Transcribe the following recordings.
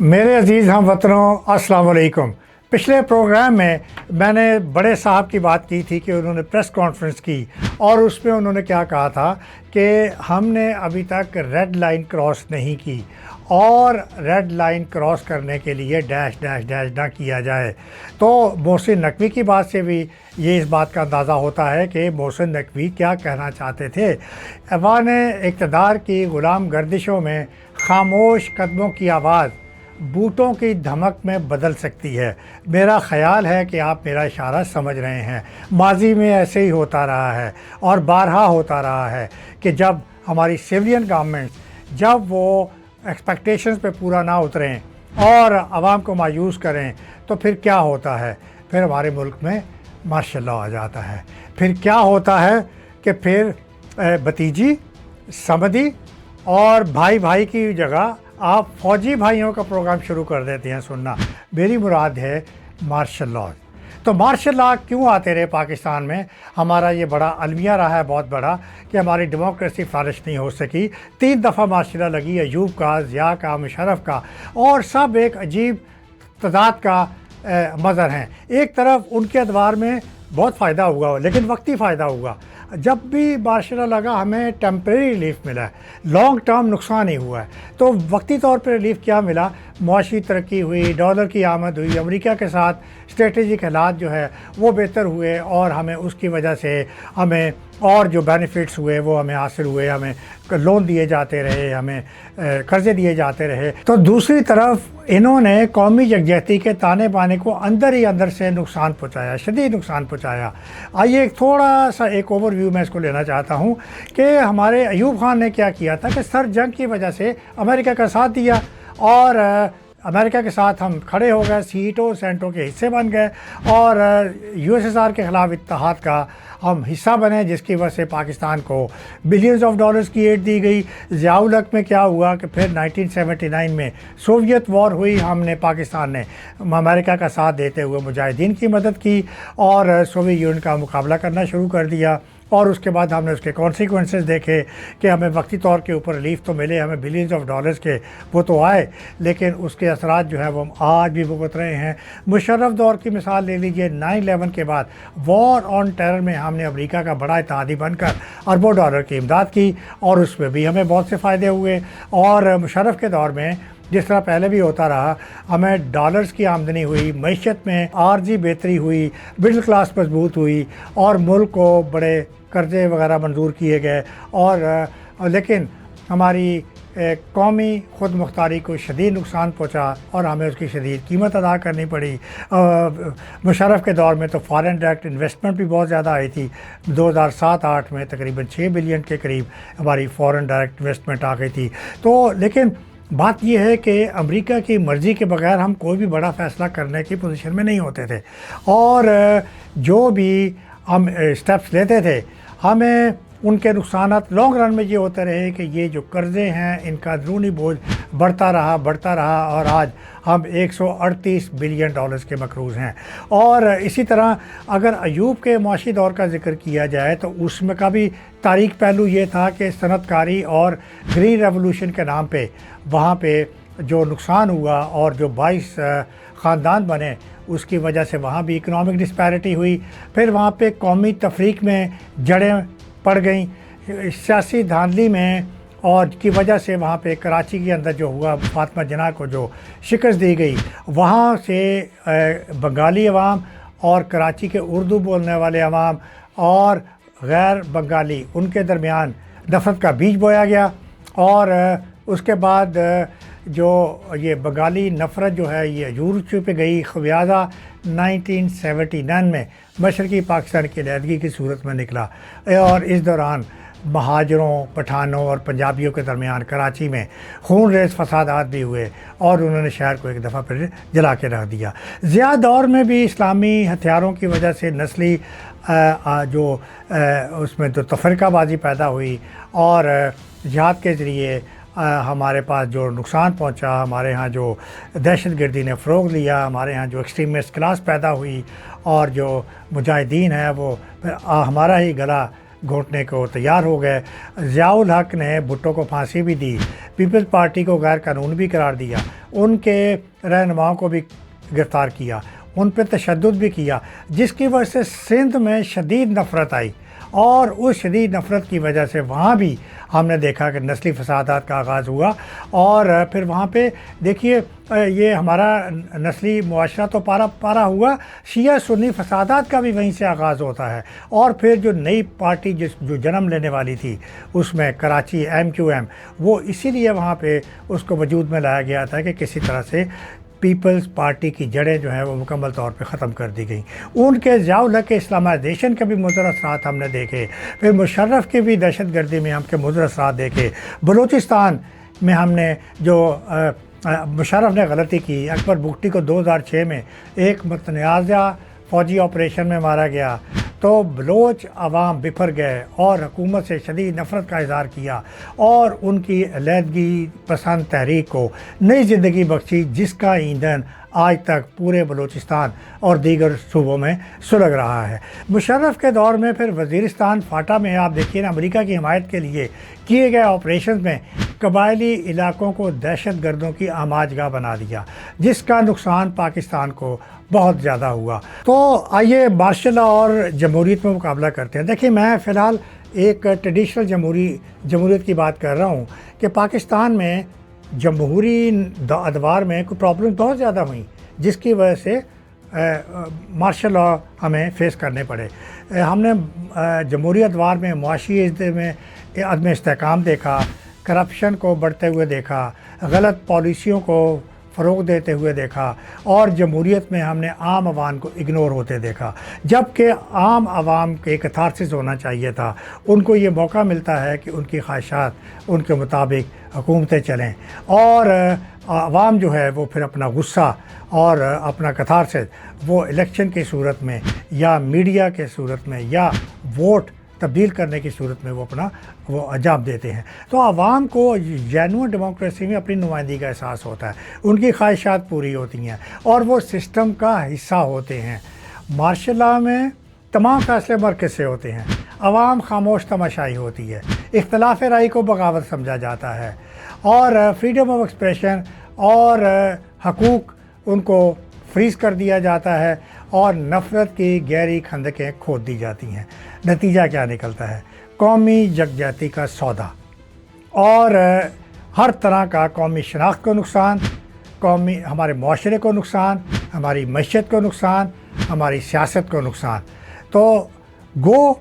मेरे अजीज़ हम वतनों, अस्सलाम वालेकुम। पिछले प्रोग्राम में मैंने बड़े साहब की बात की थी कि उन्होंने प्रेस कॉन्फ्रेंस की और उसमें उन्होंने क्या कहा था कि हमने अभी तक रेड लाइन क्रॉस नहीं की और रेड लाइन क्रॉस करने के लिए डैश डैश डैश ना किया जाए। तो मोहसिन नकवी की बात से भी ये इस बात का अंदाज़ा होता है कि मोहसिन नकवी क्या कहना चाहते थे। ऐवान इक़्तिदार की ग़ुलाम गर्दिशों में खामोश कदमों की आवाज़ बूटों की धमक में बदल सकती है। मेरा ख़याल है कि आप मेरा इशारा समझ रहे हैं। माजी में ऐसे ही होता रहा है और बारहा होता रहा है कि जब हमारी सिविलियन गवर्नमेंट जब वो एक्सपेक्टेशंस पे पूरा ना उतरें और आवाम को मायूस करें तो फिर क्या होता है, फिर हमारे मुल्क में मार्शल लॉ आ जाता है। फिर क्या होता है कि फिर भतीजी समधी और भाई भाई की जगह आप फौजी भाइयों का प्रोग्राम शुरू कर देते हैं सुनना। मेरी मुराद है मार्शल लॉ। तो मार्शल लॉ क्यों आते रहे पाकिस्तान में? हमारा ये बड़ा अलमिया रहा है बहुत बड़ा कि हमारी डेमोक्रेसी फ्लरिश नहीं हो सकी। 3 दफ़ा मार्शल लॉ लगी, अयूब का, ज़िया का, मुशर्रफ का, और सब एक अजीब तदाद का मज़र हैं। एक तरफ उनके अदवार में बहुत फ़ायदा हुआ लेकिन वक्ती फ़ायदा हुआ। जब भी मार्शल लॉ लगा हमें टेम्परेरी रिलीफ मिला है, लॉन्ग टर्म नुकसान ही हुआ है। तो वक्ती तौर पर रिलीफ क्या मिला? मुआशी तरक्की हुई, डॉलर की आमद हुई, अमेरिका के साथ स्ट्रेटेजिक हालात जो है वो बेहतर हुए और हमें उसकी वजह से हमें और जो बेनिफिट्स हुए वो हमें हासिल हुए। हमें लोन दिए जाते रहे, हमें कर्ज़े दिए जाते रहे। तो दूसरी तरफ इन्होंने कौमी यकजहती के ताने बाने को अंदर ही अंदर से नुकसान पहुँचाया, शदीद नुकसान पहुँचाया। आइए एक ओवरव्यू मैं इसको लेना चाहता हूँ कि हमारे अयूब खान ने क्या किया था कि सर जंग की वजह से अमेरिका का साथ दिया और अमेरिका के साथ हम खड़े हो गए, सीटों सेंटों के हिस्से बन गए और यूएसएसआर के ख़िलाफ़ इत्तेहाद का हम हिस्सा बने, जिसकी वजह से पाकिस्तान को बिलियंस ऑफ डॉलर्स की एड दी गई। ज़ियाउल हक में क्या हुआ कि फिर 1979 में सोवियत वॉर हुई, हमने पाकिस्तान ने अमेरिका का साथ देते हुए मुजाहिदीन की मदद की और सोवियत यूनियन का मुकाबला करना शुरू कर दिया। और उसके बाद हमने उसके कॉन्सिक्वेंसेस देखे कि हमें वक्ती तौर के ऊपर रिलीफ तो मिले, हमें बिलियंस ऑफ डॉलर्स के वो तो आए, लेकिन उसके असरात जो है वो हम आज भी भुगत रहे हैं। मुशर्रफ दौर की मिसाल ले लीजिए, 9/11 के बाद वॉर ऑन टेरर में हमने अमेरिका का बड़ा इत्तेहादी बनकर अरबों डॉलर की इमदाद की और उसमें भी हमें बहुत से फ़ायदे हुए। और मुशर्रफ के दौर में जिस तरह पहले भी होता रहा, हमें डॉलर्स की आमदनी हुई, मईशत में आर्जी बेहतरी हुई, मिडिल क्लास मजबूत हुई और मुल्क को बड़े कर्ज़े वगैरह मंजूर किए गए। और लेकिन हमारी कौमी ख़ुद मुख्तारी को शदीद नुकसान पहुंचा और हमें उसकी शदीद कीमत अदा करनी पड़ी। मुशर्रफ के दौर में तो फॉरेन डायरेक्ट इन्वेस्टमेंट भी बहुत ज़्यादा आई थी। 2007-8 में तकरीबन 6 बिलियन के करीब हमारी फॉरेन डायरेक्ट इन्वेस्टमेंट आ गई थी। तो लेकिन बात यह है कि अमेरिका की मर्ज़ी के बगैर हम कोई भी बड़ा फ़ैसला करने की पोजीशन में नहीं होते थे और जो भी हम स्टेप्स लेते थे हमें उनके नुकसानात लॉन्ग रन में ये होते रहे कि ये जो कर्ज़े हैं इनका अंदरूनी बोझ बढ़ता रहा और आज हम 138 बिलियन डॉलर्स के मकरूज़ हैं। और इसी तरह अगर अयूब के मुआशी दौर का ज़िक्र किया जाए तो उसमें का भी तारीख पहलू ये था कि सनतकारी और ग्रीन रेवोल्यूशन के नाम पे वहाँ पे जो नुकसान हुआ और जो 22 ख़ानदान बने उसकी वजह से वहाँ भी इकनॉमिक डिस्पैरिटी हुई। फिर वहाँ पे कौमी तफरीक में जड़ें पड़ गई, सियासी धांधली में, और की वजह से वहाँ पे कराची के अंदर जो हुआ, फातिमा जिन्ना को जो शिकस्त दी गई, वहाँ से बंगाली अवाम और कराची के उर्दू बोलने वाले अवाम और गैर बंगाली उनके दरमियान नफ़रत का बीज बोया गया। और उसके बाद जो ये बंगाली नफ़रत जो है ये यूरोप पे गई, खमियाजा 1979 में मशरक़ी पाकिस्तान की अलहदगी की सूरत में निकला। और इस दौरान महाजरों, पठानों और पंजाबियों के दरमियान कराची में खून रेज़ फसादात भी हुए और उन्होंने शहर को एक दफ़ा फिर जला के रख दिया। ज़िया दौर में भी इस्लामी हथियारों की वजह से नस्ली उसमें तो तफरकाबाजी पैदा हुई और जिहाद के ज़रिए हमारे पास जो नुकसान पहुंचा, हमारे यहाँ जो दहशतगर्दी ने फ़रोग़ लिया, हमारे यहाँ जो एक्सट्रीमिस्ट क्लास पैदा हुई और जो मुजाहिदीन है वो हमारा ही गला घोंटने को तैयार हो गए। ज़ियाउल हक ने भुट्टो को फांसी भी दी, पीपल्स पार्टी को गैर कानूनी भी करार दिया, उनके रहनुमाओं को भी गिरफ़्तार किया, उन पर तशद्दुद भी किया, जिसकी वजह से सिंध में शदीद नफ़रत आई। और उस शदीद नफ़रत की वजह से वहाँ भी हमने देखा कि नस्ली फसादात का आगाज़ हुआ। और फिर वहाँ पे देखिए ये हमारा नस्ली मुआशरा तो पारा पारा हुआ, शिया सुन्नी फसादात का भी वहीं से आगाज़ होता है। और फिर जो नई पार्टी जो जन्म लेने वाली थी उसमें कराची MQM, वो इसीलिए वहाँ पे उसको वजूद में लाया गया था कि किसी तरह से पीपल्स पार्टी की जड़ें जो हैं वो मुकम्मल तौर पे ख़त्म कर दी गई। उनके ज़ियाउल हक के इस्लामाइजेशन के भी मुज़र असरात हमने देखे, फिर मुशर्रफ की भी दहशत गर्दी में हमके मुज़र असरात देखे। बलूचिस्तान में हमने जो मुशर्रफ ने गलती की, अकबर बुगटी को 2006 में एक मुतनाज़ा फ़ौजी ऑपरेशन में मारा गया तो बलोच अवाम बिफर गए और हुकूमत से शदीद नफ़रत का इज़हार किया और उनकी अलहदगी पसंद तहरीक को नई ज़िंदगी बख्शी, जिसका ईंधन आज तक पूरे बलूचिस्तान और दीगर सूबों में सुलग रहा है। मुशर्रफ के दौर में फिर वज़ीरिस्तान फाटा में आप देखिए ना, अमेरिका की हिमायत के लिए किए गए ऑपरेशन में कबायली इलाकों को दहशत गर्दों की आमाजगाह बना दिया, जिसका नुकसान पाकिस्तान को बहुत ज़्यादा हुआ। तो आइए मार्शल लॉ और जमहूरियत में मुकाबला करते हैं। देखिए मैं फ़िलहाल एक ट्रेडिशनल जमहूरियत की बात कर रहा हूँ कि पाकिस्तान में जमहूरी अदवार में कोई प्रॉब्लम बहुत ज़्यादा हुई, जिसकी वजह से मार्शल लॉ हमें फेस करने पड़े। हमने जमहूरी अदवार में मुआशी इज़्ज़त में अदम इस्तेहकाम देखा, करप्शन को बढ़ते हुए देखा, गलत पॉलिसियों को फ़रोग़ देते हुए देखा और जमहूरियत में हमने आम आवाम को इग्नोर होते देखा। जबकि आम आवाम के कैथारसिस होना चाहिए था, उनको ये मौका मिलता है कि उनकी ख्वाहिशात उनके मुताबिक हुकूमतें चलें और आवाम जो है वो फिर अपना गुस्सा और अपना कैथारसिस वो इलेक्शन की सूरत में या मीडिया के सूरत में या वोट तब्दील करने की सूरत में वो अंजाम देते हैं। तो आवाम को जेन्युइन डेमोक्रेसी में अपनी नुमाइंदगी का एहसास होता है, उनकी ख्वाहिशात पूरी होती हैं और वो सिस्टम का हिस्सा होते हैं। मार्शल लॉ में तमाम फैसले मरकज़ से होते हैं, आवाम खामोश तमाशाई होती है, इख्तलाफ राय को बगावत समझा जाता है और फ्रीडम ऑफ एक्सप्रेशन और हकूक़ उनको फ्रीज़ कर दिया जाता है और नफ़रत की गहरी खंदकें खोद दी जाती हैं। नतीजा क्या निकलता है? कौमी यकजहती का सौदा और हर तरह का कौमी शनाख्त को नुकसान, हमारे माशरे को नुकसान, हमारी मईशत को नुकसान, हमारी सियासत को नुकसान। तो गो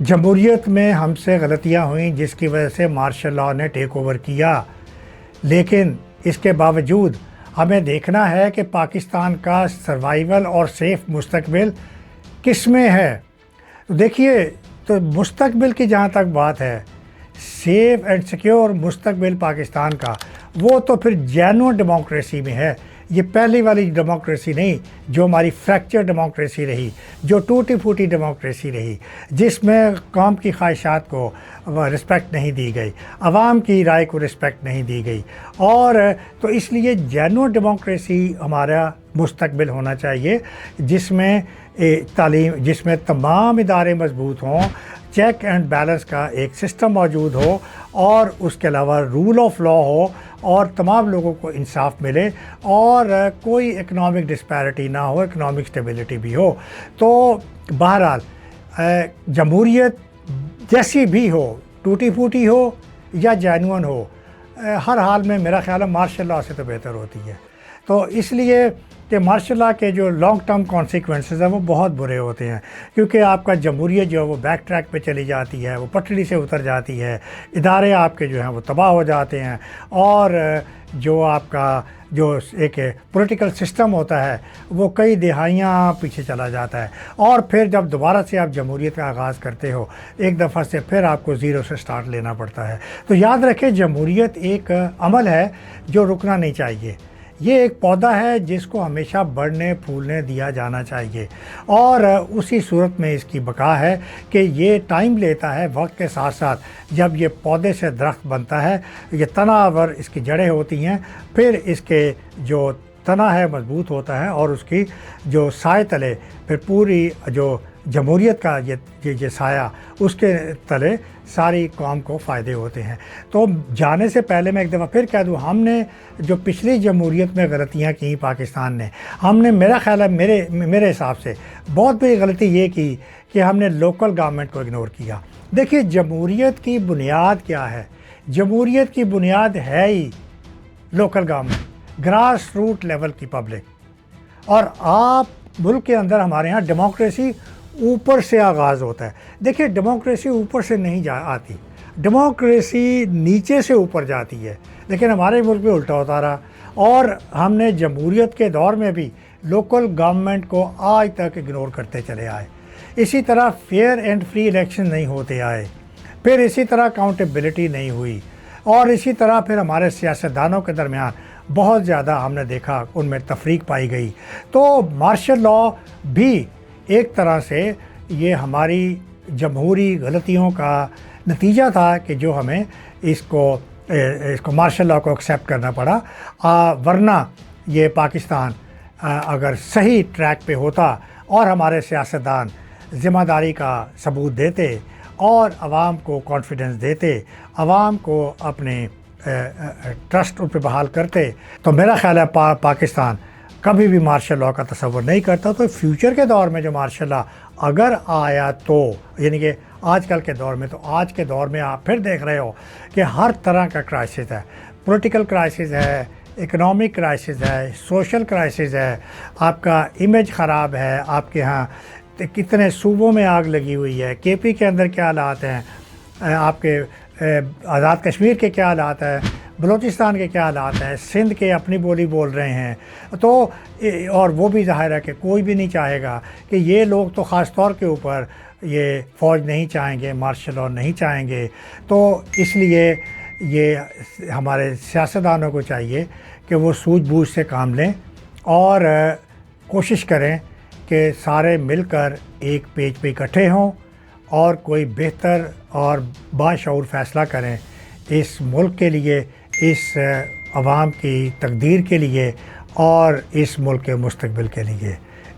जमहूरियत में हमसे गलतियाँ हुई जिसकी वजह से मार्शल लॉ ने टेक ओवर किया, लेकिन इसके बावजूद हमें देखना है कि पाकिस्तान का सर्वाइवल और सेफ़ मुस्तकबिल किस में है। तो देखिए, तो मुस्तकबिल की जहाँ तक बात है, सेफ़ एंड सिक्योर मुस्तकबिल पाकिस्तान का, वो तो फिर जेन्युइन डेमोक्रेसी में है। ये पहली वाली डेमोक्रेसी नहीं जो हमारी फ्रैक्चर डेमोक्रेसी रही, जो टूटी फूटी डेमोक्रेसी रही, जिसमें कौम की ख्वाहिशात को रिस्पेक्ट नहीं दी गई, आवाम की राय को रिस्पेक्ट नहीं दी गई। और तो इसलिए जेन्युइन डेमोक्रेसी हमारा मुस्तकबिल होना चाहिए, जिसमें तालीम, जिसमें तमाम इदारे मजबूत हों, चेक एंड बैलेंस का एक सिस्टम मौजूद हो और उसके अलावा रूल ऑफ लॉ हो और तमाम लोगों को इंसाफ मिले और कोई इकनॉमिक डिस्पैरिटी ना हो, इकनॉमिक स्टेबिलिटी भी हो। तो बहरहाल जमहूरियत जैसी भी हो, टूटी फूटी हो या जेन्युइन हो, हर हाल में मेरा ख्याल है मार्शल लॉ से तो बेहतर होती है। तो इसलिए कि मार्शल लॉ के जो लॉन्ग टर्म कॉन्सिक्वेंसेस हैं वो बहुत बुरे होते हैं, क्योंकि आपका जमहूरियत जो है वो बैक ट्रैक पे चली जाती है, वो पटड़ी से उतर जाती है, इदारे आपके जो हैं वो तबाह हो जाते हैं और जो आपका जो एक पॉलिटिकल सिस्टम होता है वो कई दिहाइयाँ पीछे चला जाता है। और फिर जब दोबारा से आप जमहूरियत का आगाज़ करते हो, एक दफ़ा से फिर आपको ज़ीरो से स्टार्ट लेना पड़ता है। तो याद रखें, जमहूरियत एक अमल है जो रुकना नहीं चाहिए। ये एक पौधा है जिसको हमेशा बढ़ने फूलने दिया जाना चाहिए और उसी सूरत में इसकी बका है कि ये टाइम लेता है वक्त के साथ साथ। जब ये पौधे से दरख्त बनता है, ये तनावर इसकी जड़ें होती हैं, फिर इसके जो तना है मजबूत होता है और उसकी जो साए तले फिर पूरी जो جمہوریت کا یہ سایہ، اس کے تلے ساری قوم کو فائدے ہوتے ہیں۔ تو جانے سے پہلے میں ایک دفعہ پھر کہہ دوں، ہم نے جو پچھلی جمہوریت میں غلطیاں کی پاکستان نے، ہم نے میرا خیال ہے میرے حساب سے بہت بڑی غلطی یہ کی کہ ہم نے لوکل گورنمنٹ کو اگنور کیا۔ دیکھیے جمہوریت کی بنیاد کیا ہے؟ جمہوریت کی بنیاد ہے ہی local government, grass root level کی پبلک۔ اور آپ ملک کے اندر ہمارے ہاں ڈیموکریسی اوپر سے آغاز ہوتا ہے۔ دیکھیے ڈیموکریسی اوپر سے نہیں آتی، ڈیموکریسی نیچے سے اوپر جاتی ہے، لیکن ہمارے ملک میں الٹا ہوتا رہا۔ اور ہم نے جمہوریت کے دور میں بھی لوکل گورنمنٹ کو آج تک اگنور کرتے چلے آئے۔ اسی طرح فیئر اینڈ فری الیکشن نہیں ہوتے آئے، پھر اسی طرح اکاؤنٹیبلٹی نہیں ہوئی، اور اسی طرح پھر ہمارے سیاستدانوں کے درمیان بہت زیادہ ہم نے دیکھا ان میں تفریق پائی گئی۔ تو مارشل لاء بھی ایک طرح سے یہ ہماری جمہوری غلطیوں کا نتیجہ تھا کہ جو ہمیں اس کو مارشل لاء کو ایکسیپٹ کرنا پڑا، ورنہ یہ پاکستان اگر صحیح ٹریک پہ ہوتا اور ہمارے سیاستدان ذمہ داری کا ثبوت دیتے اور عوام کو کانفیڈنس دیتے، عوام کو اپنے ٹرسٹ ان پہ بحال کرتے، تو میرا خیال ہے پاکستان کبھی بھی مارشل لاء کا تصور نہیں کرتا۔ تو فیوچر کے دور میں جو مارشل لاء اگر آیا تو، یعنی کہ آج کل کے دور میں، تو آج کے دور میں آپ پھر دیکھ رہے ہو کہ ہر طرح کا کرائسس ہے، پولیٹیکل کرائسس ہے، اکنامک کرائسس ہے، سوشل کرائسس ہے، آپ کا امیج خراب ہے، آپ کے ہاں کتنے صوبوں میں آگ لگی ہوئی ہے، کے پی کے اندر کیا حالات ہیں، آپ کے آزاد کشمیر کے کیا حالات ہیں، بلوچستان کے کیا حالات ہیں، سندھ کے اپنی بولی بول رہے ہیں۔ تو اور وہ بھی ظاہر ہے کہ کوئی بھی نہیں چاہے گا کہ یہ لوگ تو خاص طور کے اوپر یہ فوج نہیں چاہیں گے، مارشل لاء نہیں چاہیں گے۔ تو اس لیے یہ ہمارے سیاستدانوں کو چاہیے کہ وہ سوجھ بوجھ سے کام لیں اور کوشش کریں کہ سارے مل کر ایک پیج پہ اکٹھے ہوں اور کوئی بہتر اور باشعور فیصلہ کریں اس ملک کے لیے، اس عوام کی تقدیر کے لیے اور اس ملک کے مستقبل کے لیے۔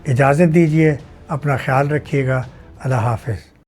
اجازت دیجیے، اپنا خیال رکھیے گا، اللہ حافظ۔